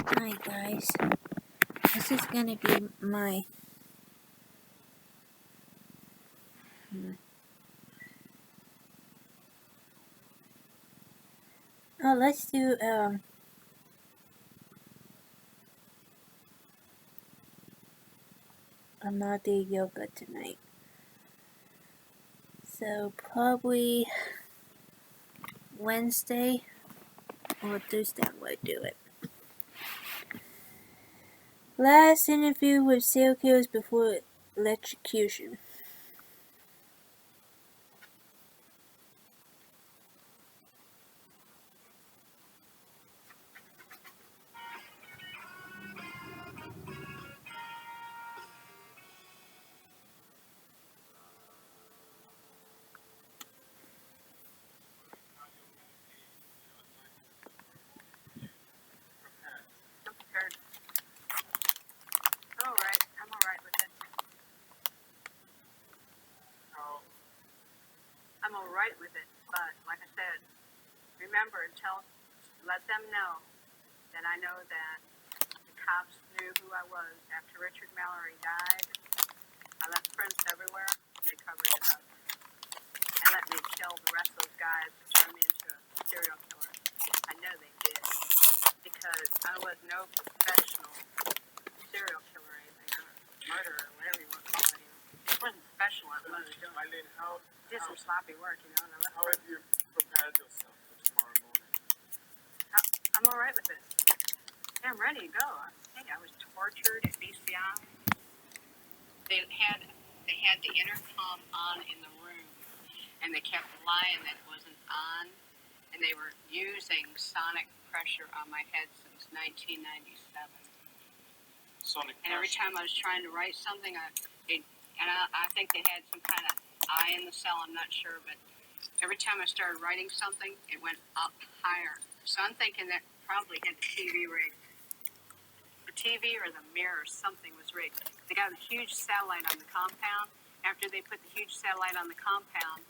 Hi guys, this is gonna be my let's do another yoga tonight. So probably Wednesday or Thursday I will do it. Last interview with serial killers before electrocution. I'm alright with it. I'm alright with it, but like I said, remember, let them know that I know that the cops knew who I was after Richard Mallory died. I left prints everywhere, and they covered it up. And let me kill the rest of those guys to turn me into a serial killer. I know they did, because I was no professional serial killer or anything, or murderer, whatever you want to call it. I wasn't professional at what I was doing. Eileen, Did some sloppy work, and I left how have you prepared yourself for tomorrow morning? I'm all right with it. Yeah, I'm ready to go. Hey, I was tortured at BCI. They had the intercom on in the room, and they kept lying that it wasn't on, and they were using sonic pressure on my head since 1997. Sonic And every pressure. time I was trying to write something, I think they had some kind of eye in the cell. I'm not sure, but every time I started writing something, it went up higher. So I'm thinking that probably had the TV rigged. The TV or the mirror, something was rigged. They got a huge satellite on the compound. After they put the huge satellite on the compound,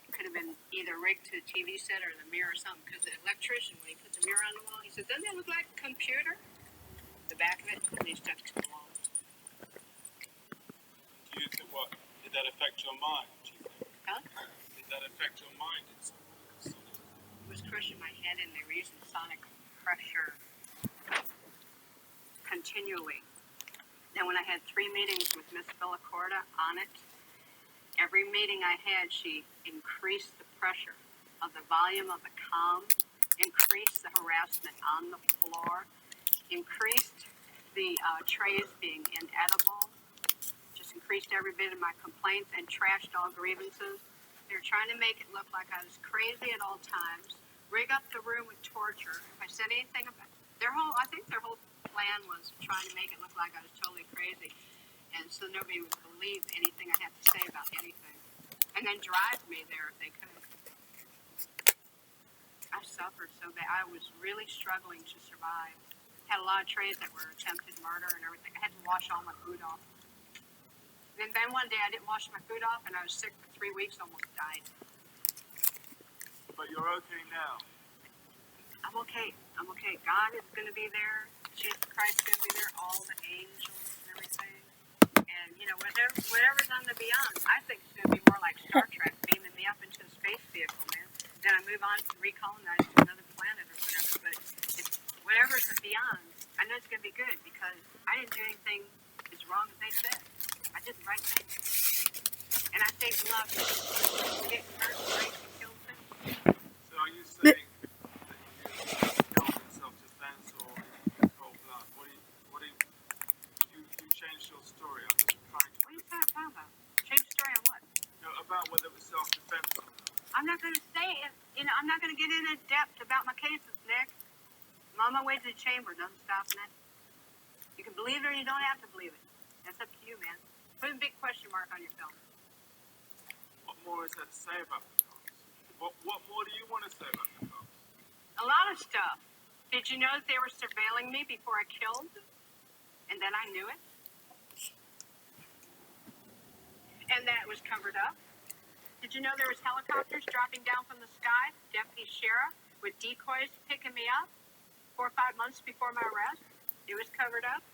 it could have been either rigged to the TV set or the mirror or something. Because the electrician, when he put the mirror on the wall, he said, "Doesn't that look like a computer?" The back of it, and he stuck it to the wall. Do you think did that affect your mind? Do you think? Huh? Did that affect your mind in some way? It was crushing my head, and they were using sonic pressure continually. Then when I had 3 meetings with Miss Villacorta on it, every meeting I had, she increased the pressure of the volume of the comm, increased the harassment on the floor, increased the trays being inedible, just increased every bit of my complaints and trashed all grievances. They were trying to make it look like I was crazy at all times, rig up the room with torture. If I said anything about I think their whole plan was trying to make it look like I was totally crazy, and so nobody would believe anything I had to say about anything, and then drive me there if they could. I suffered so bad. I was really struggling to survive. Had a lot of trays that were attempted murder and everything. I had to wash all my food off. And then one day I didn't wash my food off, and I was sick for 3 weeks, almost died. But you're okay now. I'm okay. I'm okay. God is going to be there. Jesus Christ is going to be there. All the angels and everything. And, whatever's on the beyond, I think it's going to be more like Star Trek, beaming me up into a space vehicle, man. Then I move on to recolonize to another planet or whatever. But whatever's beyond, I know it's going to be good because I didn't do anything as wrong as they said. I did the right thing. And I saved love. Get hurt, break, and kill things. So are you saying that you killed in self-defense or in cold blood? You changed your story. I'm just trying to... What are you talking about? Change the story on what? About whether it was self-defense or not. I'm not going to say it. I'm not going to get into depth about my cases, Nick. I'm on my way to the chamber. Doesn't stop that. You can believe it or you don't have to believe it. That's up to you, man. Put a big question mark on your film. What more is there to say about the cops? What more do you want to say about the cops? A lot of stuff. Did you know that they were surveilling me before I killed? And then I knew it? And that it was covered up? Did you know there was helicopters dropping down from the sky? Deputy sheriff with decoys picking me up? 4 or 5 months before my arrest. It was covered up.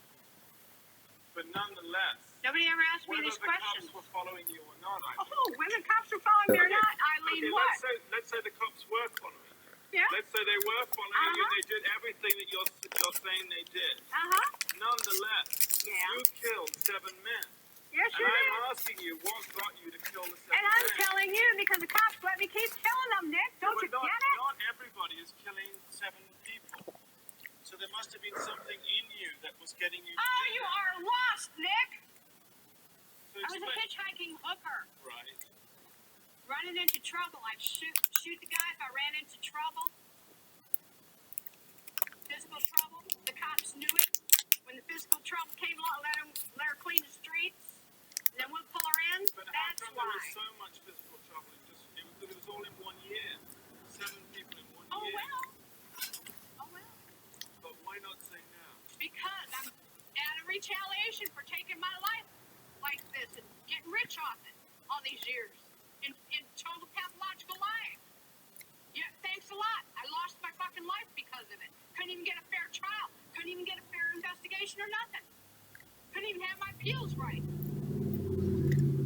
But nonetheless, Nobody ever asked me whether these the questions. cops were following you or not, Oh, women cops are following me or not, Eileen, okay, what? let's say the cops were following you. Yeah? Let's say they were following you. Uh-huh. They did everything that you're saying they did. Uh-huh. Nonetheless, Yeah. you killed 7 men. Yes, you And did. I'm asking you, what got you to kill the 7 And I'm men? telling you because the cops let me keep killing them, Nick. Don't you But get it? not everybody is killing 7 people. So there must have been something in you that was getting you to Oh, do you that. are lost, Nick. So I was a hitchhiking hooker. Right. Running into trouble. I'd shoot the guy if I ran into trouble. Physical trouble. The cops knew it. When the physical trouble came along, let her clean the streets. And then we'll pull her in. But how That's come there why. was so much physical trouble? It was all in 1 year. 7 people in 1 Oh, year. well. Oh, well. But why not say now? Because I'm out of retaliation for taking my life like this and getting rich off it all these years in total pathological lying. Yeah, thanks a lot. I lost my fucking life because of it. Couldn't even get a fair trial. Couldn't even get a fair investigation or nothing. Couldn't even have my appeals right.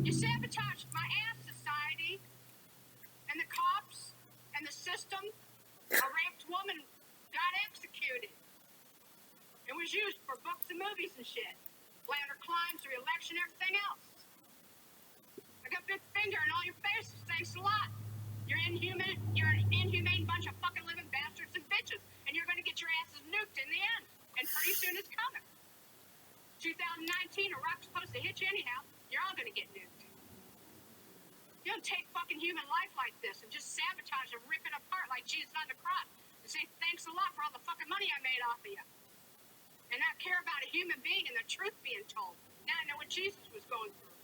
You sabotaged my ass society and the cops and the system. A raped woman got executed. It was used for books and movies and shit. Bladder climbs, the election, everything else. I got big finger in all your faces. Thanks a lot. You're an inhumane bunch of fucking living bastards and bitches, and you're gonna get your asses nuked in the end. And pretty soon it's coming. 2019, a rock's supposed to hit you anyhow. You're all gonna get nuked. You don't take fucking human life like this and just sabotage and rip it apart like Jesus on the cross and say thanks a lot for all the fucking money I made off of you. And not care about a human being and the truth being told. Now I know what Jesus was going through.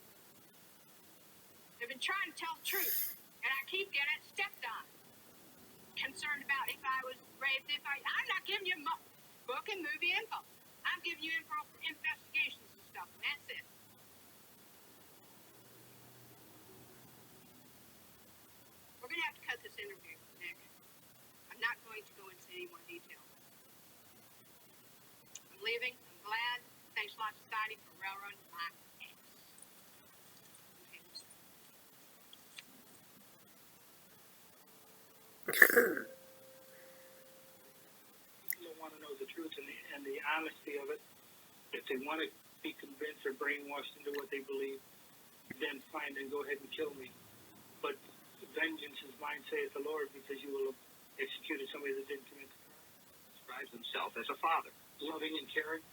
They've been trying to tell the truth, and I keep getting stepped on. Concerned about if I was raped, I'm not giving you book and movie info. I'm giving you info for investigations and stuff, and that's it. We're gonna have to cut this interview, Nick. I'm not going to go into any more detail. I'm leaving. I'm glad. Thanks a lot, society, for railroading my ass. Okay, People want to know the truth and the honesty of it. If they want to be convinced or brainwashed into what they believe, then fine, then go ahead and kill me. But vengeance is mine, saith the Lord, because you will have executed somebody that didn't commit the crime. Describes himself as a father. Loving and caring.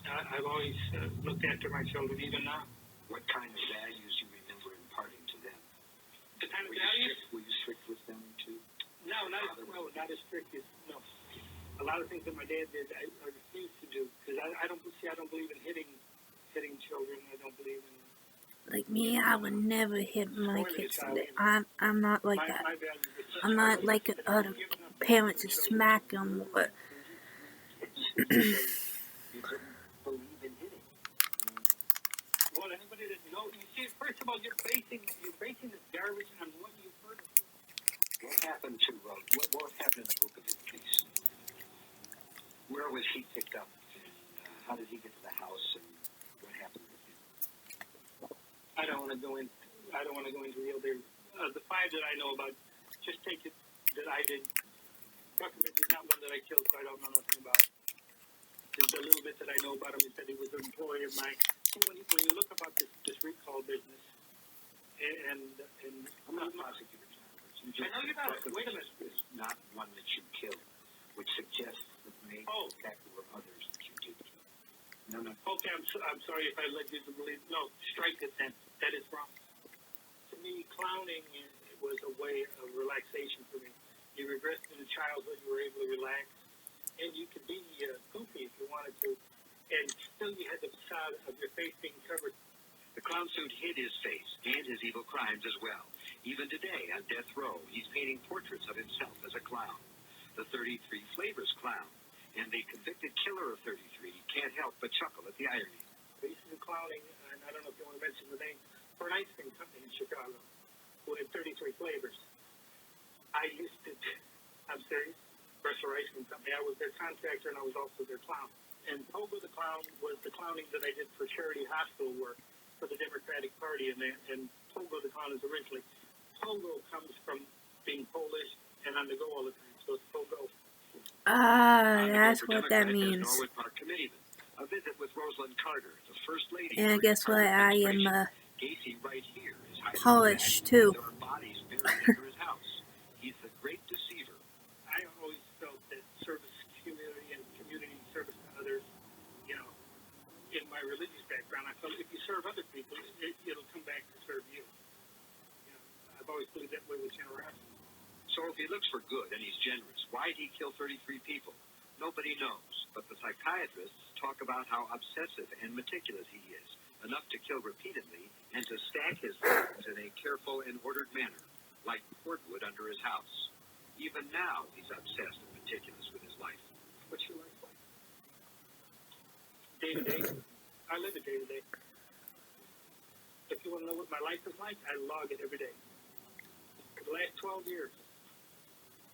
I've always looked after my children, even now. What kind of values you remember imparting to them? The kind of Were values? you strict with them too? No, not as strict as, no. A lot of things that my dad did, I refuse to do, because I don't believe in hitting children. I don't believe in... Like me, I would never hit my kids. I'm not like that. My values are... I'm not like other parents who smack them. Or, You couldn't believe in hitting. Well, anybody that knows, you see, first of all, you're basing this garbage on what you've heard of. What happened to what happened in the book of his case? Where was he picked up? And, how did he get to the house? And what happened with him? I don't want to go into real. The 5 that I know about, just take it that I did. Buckovich is not one that I killed, so I don't know nothing about it. There's a little bit that I know about him. He said he was an employee of mine. When you look about this recall business, and I'm not a prosecutor, John. I know you're not. Wait a minute. It's not one that you killed, which suggests that maybe that there were others that you did kill. No. Okay, I'm sorry if I led you to believe. No, strike it then. That is wrong. To me, clowning was a way of relaxation for me. You regressed into childhood. You were able to relax, and you could be goofy if you wanted to, and still you had the facade of your face being covered. The clown suit hid his face and his evil crimes as well. Even today, on death row, he's painting portraits of himself as a clown. The 33 Flavors clown. And the convicted killer of 33 can't help but chuckle at the irony. I used to do clowning, and I don't know if you want to mention the name, for an ice cream company in Chicago, who had 33 flavors. I used to, I'm serious, Bristol Ice Cream Company. I was their contractor and I was also their clown. And Pogo the Clown was the clowning that I did for charity hospital work for the Democratic Party. And Pogo the Clown is originally. Pogo comes from being Polish and on the go all the time. So it's Pogo. Ah, On the that's go for what that Democrat is means. Norwood Park Committeeman. A visit with Rosalind Carter, the First Lady. And during guess the what? Carter I administration. am Gacy right here is hiding Polish back. too. There are bodies buried under his house. He's the great deceiver. I always felt that service community and community service to others, you know, in my religious background, I felt if you serve other people, it'll come back to serve you. You know, I've always believed that way with generosity. So if he looks for good and he's generous, why did he kill 33 people? Nobody knows, but the psychiatrists talk about how obsessive and meticulous he is, enough to kill repeatedly and to stack his victims in a careful and ordered manner, like cordwood under his house. Even now, he's obsessed and meticulous with his life. What's your life like? Day to day. I live it day to day. If you want to know what my life is like, I log it every day. For the last 12 years,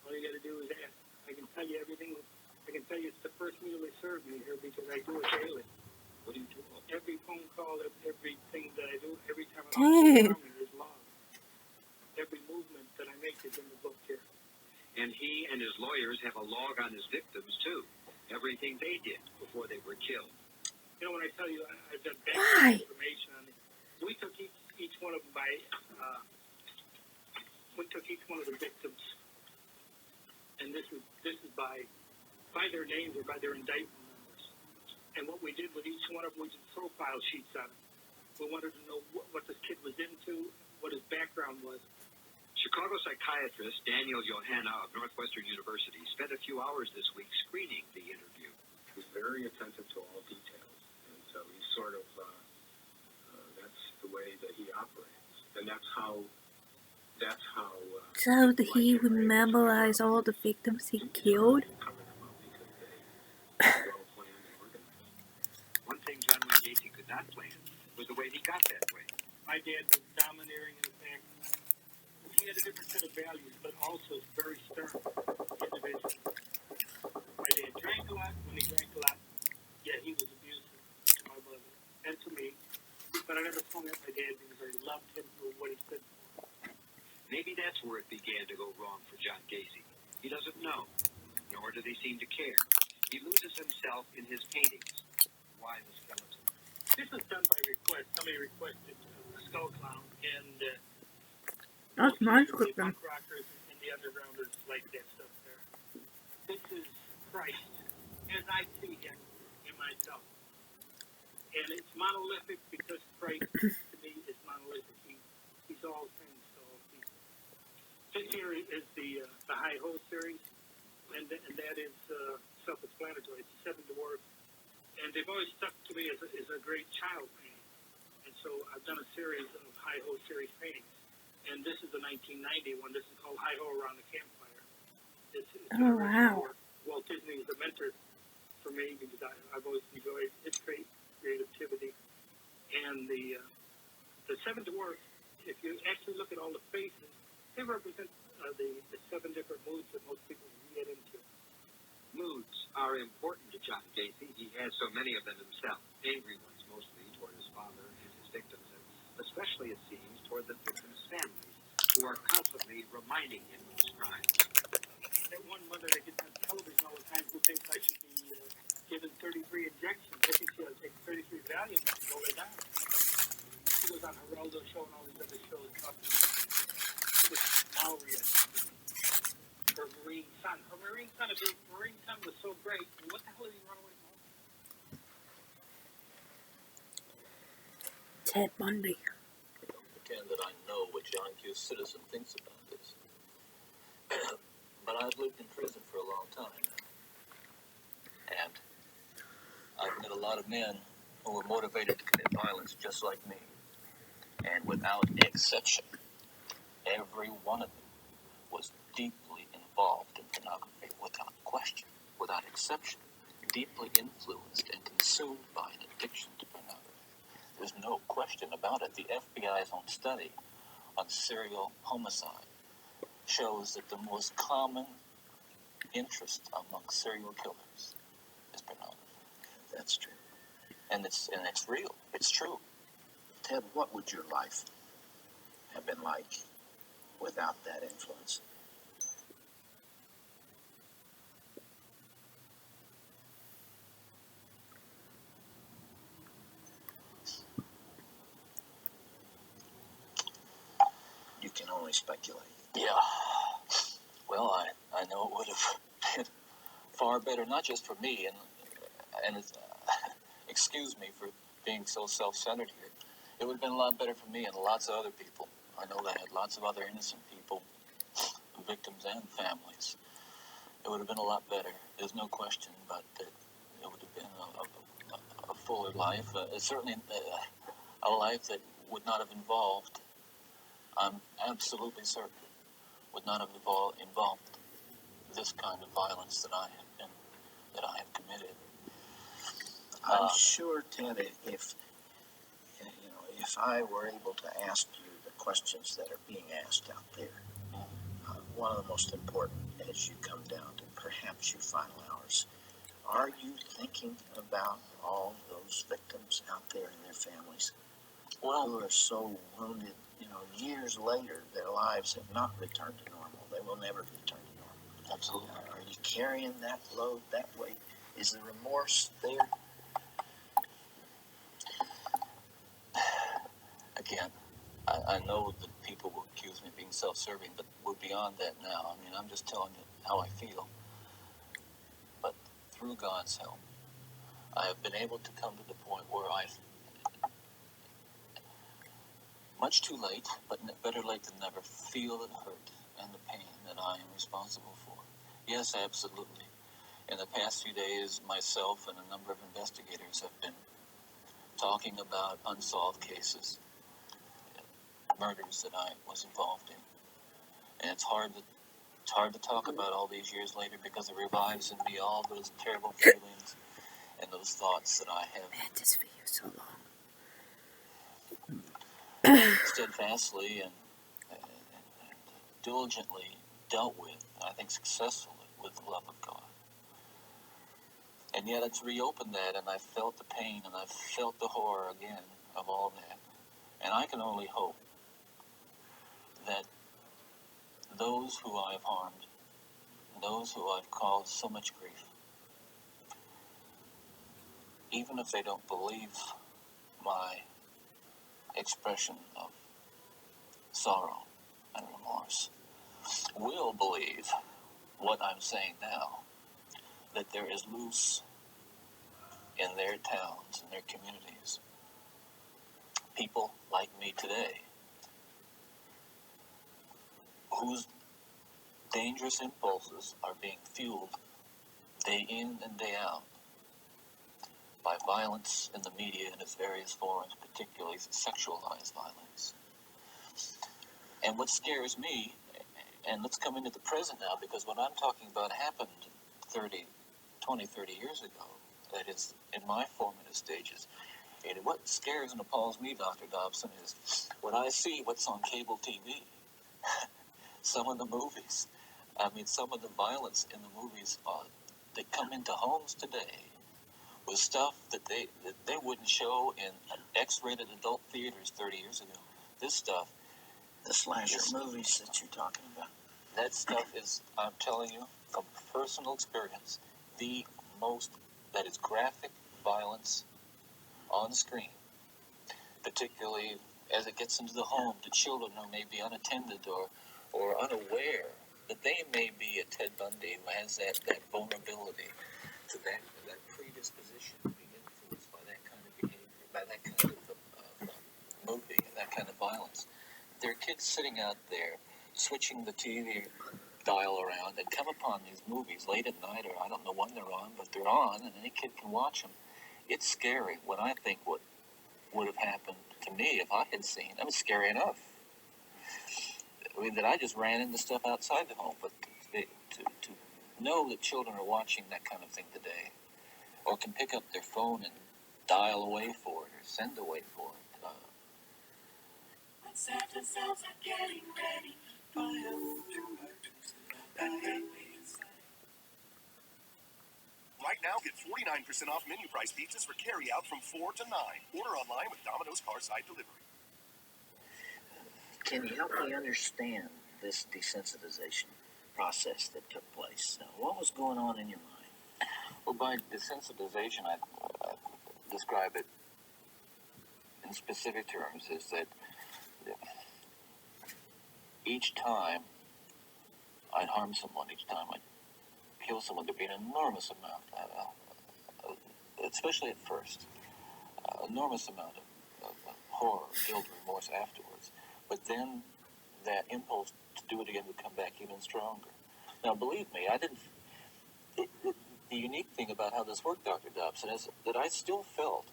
all you got to do is ask. I can tell you everything. I can tell you it's the first meal they served me here because I do it daily. What do you do? Every phone call, everything that I do, every time Dude. I'm is logged. Every movement that I make is in the book here. And he and his lawyers have a log on his victims, too. Everything they did before they were killed. You know, when I tell you I've got Why? background information on it, we took each one of them by, we took each one of the victims, and this is by their names or by their indictment numbers. And what we did with each one of them, we did profile sheets on it. We wanted to know what this kid was into, what his background was. Chicago psychiatrist Daniel Johanna of Northwestern University spent a few hours this week screening the interview. He's very attentive to all details, and so he's sort of, that's the way that he operates, and that's how. So he would memorize all the victims he killed? One thing John Wayne Gacy could not plan was the way he got that way. My dad was domineering in the fact he had a different set of values, but also very stern individual. My dad drank a lot. When he drank a lot, yeah, he was abusive to my mother and to me. But I never swung at my dad because I loved him for what he stood for. Maybe that's where it began to go wrong for John Gacy. He doesn't know, nor do they seem to care. He loses himself in his paintings. Why the skeleton? This was done by request. Somebody requested a skull clown, and That's my the script. punk rockers and the undergrounders like that stuff there. This is Christ, as I see him in myself. And it's monolithic because Christ, to me, is monolithic. He's all things to all people. This here is the High Ho series, and that is self-explanatory. It's the Seven Dwarfs. And they've always stuck to me as a great child painting. And so I've done a series of High Ho series paintings. And this is the 1990 one. This is called High Ho Around the Campfire. It's Oh, wow. Walt Disney is a mentor for me because I've always enjoyed his creativity. And the Seven Dwarfs, if you actually look at all the faces, they represent the seven different moods that most people get into. Moods are important to John Gacy. He has so many of them himself. Angry ones, mostly toward his father and his victims, and especially, it seems, toward the victims' families, who are constantly reminding him of his crimes. That one mother that gets on television all the time who thinks I should be given 33 injections. I think she ought to take 33 Valium and go lay down. She was on Geraldo show and all these other shows talking to Maori, her Marine son. Her Marine son, if her Marine son was so great, what the hell did he run away from? Ted Bundy. I don't pretend that I know what John Q. Citizen thinks about this. But I've lived in prison for a long time now. And I've met a lot of men who were motivated to commit violence just like me. And without exception, every one of them was deeply involved in pornography, without question, without exception, deeply influenced and consumed by an addiction to pornography. There's no question about it. The FBI's own study on serial homicide shows that the most common interest among serial killers is pornography. That's true. And it's real. It's true. Ted, what would your life have been like without that influence? You can only speculate. Yeah. Well, I know it would have been far better, not just for me, and it's, excuse me for being so self-centered here. It would have been a lot better for me and lots of other people. I know that I had lots of other innocent people, victims and families. It would have been a lot better. There's no question, but it would have been a fuller life. Certainly a life that would not have involved, I'm absolutely certain, would not have involved this kind of violence that I have committed. I'm sure, Ted, if I were able to ask you the questions that are being asked out there, one of the most important as you come down to perhaps your final hours, are you thinking about all those victims out there and their families who are so wounded, years later, their lives have not returned to normal. They will never return to normal. Absolutely. Are you carrying that load that way? Is the remorse there? Again, I know that people will accuse me of being self-serving, but we're beyond that now. I mean, I'm just telling you how I feel. But through God's help, I have been able to come to the point where much too late, but better late than never, feel the hurt and the pain that I am responsible for. Yes, absolutely. In the past few days, myself and a number of investigators have been talking about unsolved cases, murders that I was involved in. And it's hard to talk about all these years later because it revives in me all those terrible feelings and those thoughts that I have I had this for you so long. steadfastly and diligently dealt with, I think successfully, with the love of God. And yet it's reopened that, and I felt the pain, and I felt the horror again of all that. And I can only hope that those who I have harmed, those who I've caused so much grief, even if they don't believe my expression of sorrow and remorse, will believe what I'm saying now, that there is loose in their towns and their communities people like me today whose dangerous impulses are being fueled day in and day out by violence in the media in its various forms, particularly sexualized violence. And what scares me, and let's come into the present now, because what I'm talking about happened 30 years ago, that is, in my formative stages. And what scares and appalls me, Dr. Dobson, is when I see what's on cable TV, some of the movies, some of the violence in the movies that come into homes today with stuff that they wouldn't show in X-rated adult theaters 30 years ago. This stuff, The slasher movies that you're talking about. that stuff is, I'm telling you, from personal experience, the most, that is graphic violence on screen, particularly as it gets into the home to children who may be unattended or unaware that they may be a Ted Bundy who has that vulnerability to that predisposition to be influenced by that kind of behavior, by that kind of movie, and that kind of violence. There are kids sitting out there switching the TV dial around and come upon these movies late at night, or I don't know when they're on, but they're on, and any kid can watch them. It's scary when I think what would have happened to me if I had seen. That was scary enough. I mean, that I just ran into stuff outside the home, but to know that children are watching that kind of thing today, or can pick up their phone and dial away for it, or send away for it. Santa sounds like getting ready. I have to that hate me inside. now get 49% off menu price pizzas for carry out from 4 to 9. Order online with Domino's Carside Delivery. Can you help me understand this desensitization process that took place? What was going on in your mind? Well, by desensitization, I describe it in specific terms is that each time I'd harm someone, each time I'd kill someone, there'd be an enormous amount, especially at first, enormous amount of horror, guilt, remorse afterwards. But then that impulse to do it again would come back even stronger. Now, believe me, I didn't. The unique thing about how this worked, Dr. Dobson, is that I still felt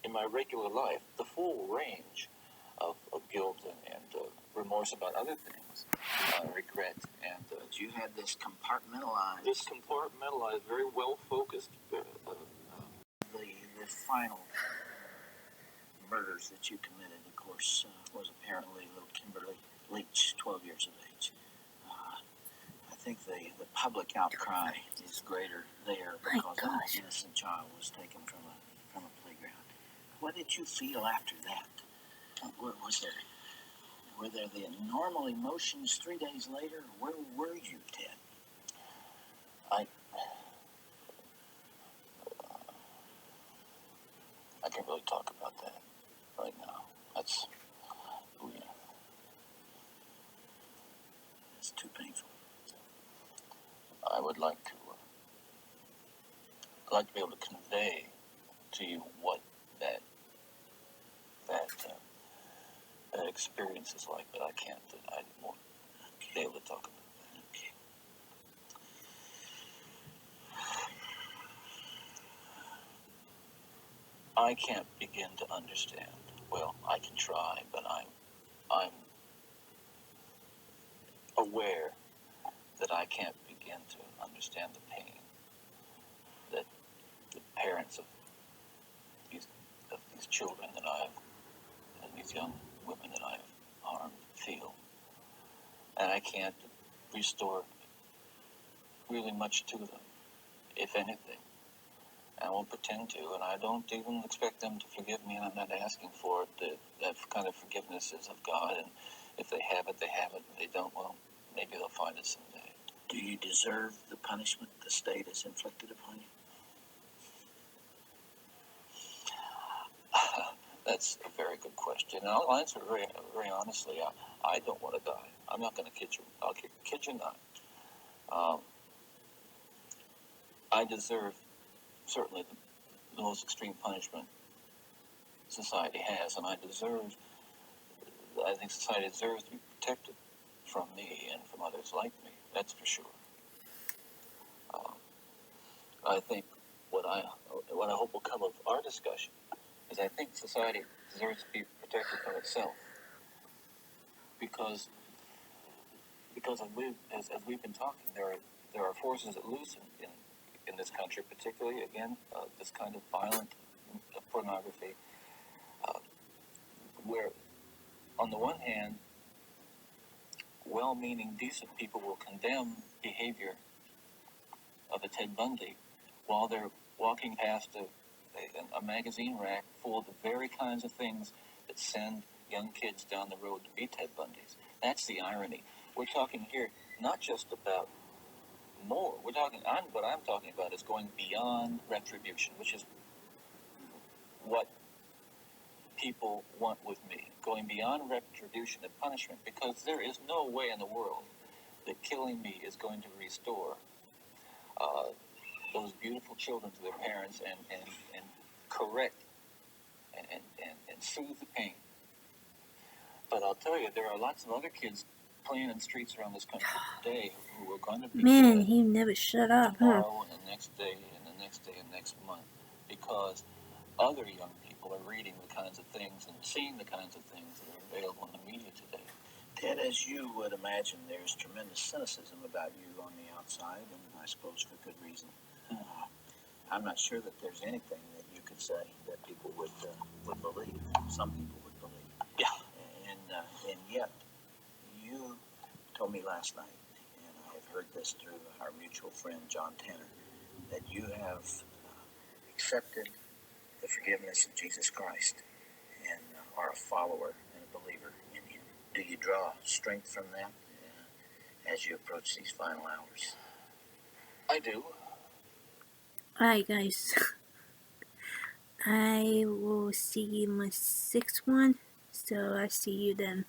in my regular life the full range of guilt and remorse about other things, regret, and You had this compartmentalized. very well focused. The final murders that you committed, of course, was apparently little Kimberly Leach, 12 years of age. I think the public outcry is greater there because an innocent child was taken from a playground. What did you feel after that? Were there the normal emotions 3 days later? Where were you, Ted? I can't really talk about that right now. That's It's too painful. I would like to. I'd like to be able to convey to you what that experience is like, but I can't. I won't be able to talk about that. Okay. I can't begin to understand. Well, I can try, but I'm aware that I can't begin to understand the pain that the parents of these children that and these young women that I've harmed feel. And I can't restore really much to them, if anything. I won't pretend to, and I don't even expect them to forgive me, and I'm not asking for it. That kind of forgiveness is of God, and if they have it, they have it. If they don't, well, maybe they'll find it someday. Do you deserve the punishment the state has inflicted upon you? That's a very good question, and I'll answer very, very honestly. I don't want to die. I'm not going to kid you. I'll kid you not. I deserve certainly the most extreme punishment society has, and I think society deserves to be protected from me and from others like me. That's for sure. I think what I hope will come of our discussion is I think society deserves to be protected from itself, because as we've been talking, there are forces at loose in this country, particularly again this kind of violent pornography, where on the one hand, well-meaning, decent people will condemn behavior of a Ted Bundy while they're walking past a magazine rack full of the very kinds of things that send young kids down the road to be Ted Bundys. That's the irony. We're talking here not just about more. What I'm talking about is going beyond retribution, which is what people want with me. Going beyond retribution and punishment, because there is no way in the world that killing me is going to restore those beautiful children to their parents and correct and soothe the pain. But I'll tell you, there are lots of other kids playing in streets around this country today who are going to be Man, dead he never shut up, huh? tomorrow and the next day and the next day and next month, because other young people are reading the kinds of things and seeing the kinds of things that are available in the media today. Ted, as you would imagine, there's tremendous cynicism about you on the outside, and I suppose for good reason. I'm not sure that there's anything that you could say that people would believe. Some people would believe. Yeah. And yet, you told me last night, and I have heard this through our mutual friend John Tanner, that you have have accepted the forgiveness of Jesus Christ and are a follower and a believer in Him? Do you draw strength from that as you approach these final hours? I do. Alright, guys. I will see you in my 6th one. So I see you then.